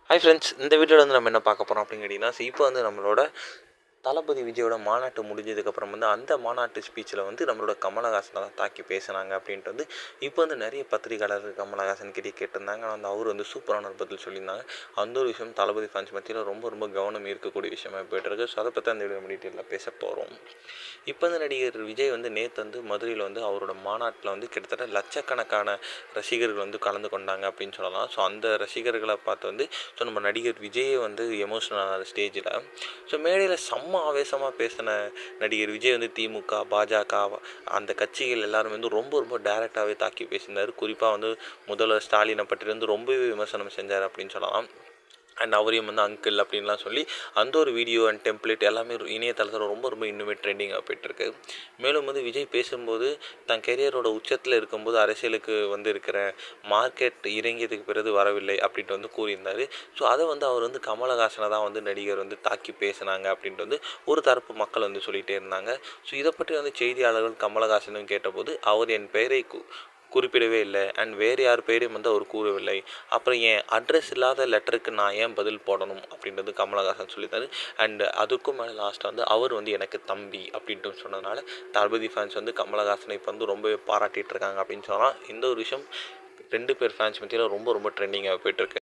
Hi friends, இந்த வீடியோவில் வந்து நம்ம என்ன பார்க்க போகிறோம் அப்படின்னு கேட்டிங்கன்னா, இப்போ வந்து நம்மளோட தளபதி விஜயோட மாநாட்டு முடிஞ்சதுக்கப்புறம் வந்து அந்த மாநாட்டு ஸ்பீச்சில் வந்து நம்மளோட கமலஹாசனை தான் தாக்கி பேசினாங்க அப்படின்ட்டு வந்து இப்போ வந்து நிறைய பத்திரிகையாளர் கமலஹாசன் கிட்டே கேட்டிருந்தாங்க. ஆனால் வந்து அவர் வந்து சூப்பரான ஒரு பதில் சொல்லியிருந்தாங்க. அந்த ஒரு விஷயம் தளபதி ஃபேன்ஸ் மத்தியில் ரொம்ப ரொம்ப கவனம் ஈர்க்கக்கூடிய விஷயமா போய்ட்டுருக்கு. ஸோ அதை பற்றி அந்த வீடியோ டீட்டெயிலில் பேச போகிறோம். இப்போ வந்து நடிகர் விஜய் வந்து நேற்று வந்து மதுரையில் வந்து அவரோட மாநாட்டில் வந்து கிட்டத்தட்ட லட்சக்கணக்கான ரசிகர்கள் வந்து கலந்து கொண்டாங்க அப்படின்னு சொல்லலாம். ஸோ அந்த ரசிகர்களை பார்த்து வந்து நம்ம நடிகர் விஜயே வந்து எமோஷனல் ஆனார் ஸ்டேஜில். ஸோ மேடையில் செம்ம ஆவேசமாக பேசின நடிகர் விஜய் வந்து திமுக, பாஜக அந்த கட்சிகள் எல்லாரும் வந்து ரொம்ப ரொம்ப டைரெக்டாகவே தாக்கி பேசியிருந்தார். குறிப்பாக வந்து முதல்வர் ஸ்டாலினை பற்றி வந்து ரொம்பவே விமர்சனம் செஞ்சார் அப்படின்னு சொல்லலாம். அண்ட் அவரையும் வந்து அங்கிள் அப்படின்லாம் சொல்லி அந்த ஒரு வீடியோ அண்ட் டெம்ப்ளேட் எல்லாமே இணையதளத்தில் ரொம்ப ரொம்ப இன்னுமே ட்ரெண்டிங்காக போய்ட்டுருக்கு. மேலும் வந்து விஜய் பேசும்போது தன் கெரியரோட உச்சத்தில் இருக்கும்போது அரசியலுக்கு வந்து இருக்கிற மார்க்கெட் இறங்கியதுக்கு பிறகு வரவில்லை அப்படின்ட்டு வந்து கூறியிருந்தார். ஸோ அதை வந்து அவர் வந்து கமலஹாசனை தான் வந்து நடிகர் வந்து தாக்கி பேசினாங்க அப்படின்ட்டு வந்து ஒரு தரப்பு மக்கள் வந்து சொல்லிகிட்டே இருந்தாங்க. ஸோ இதை பற்றி வந்து செய்தியாளர்கள் கமலஹாசனும் கேட்டபோது அவர் என் பெயரை குறிப்பிடவே இல்லை அண்ட் வேறு யார் பேரையும் வந்து அவர் கூறவில்லை. அப்புறம் என் அட்ரஸ் இல்லாத லெட்டருக்கு நான் ஏன் பதில் போடணும் அப்படின்றது கமலஹாசன் சொல்லித்தாரு. அண்ட் அதுக்கும் மேலே லாஸ்ட்டாக வந்து அவர் வந்து எனக்கு தம்பி அப்படின்ட்டு சொன்னதுனால தளபதி ஃபேன்ஸ் வந்து கமலஹாசனை இப்போ வந்து ரொம்பவே பாராட்டிகிட்டு இருக்காங்க அப்படின்னு சொல்லலாம். இந்த ஒரு விஷயம் 2 பேர் ஃபேன்ஸ் மத்தியில் ரொம்ப ரொம்ப ட்ரெண்டிங்காக போய்ட்டுருக்கு.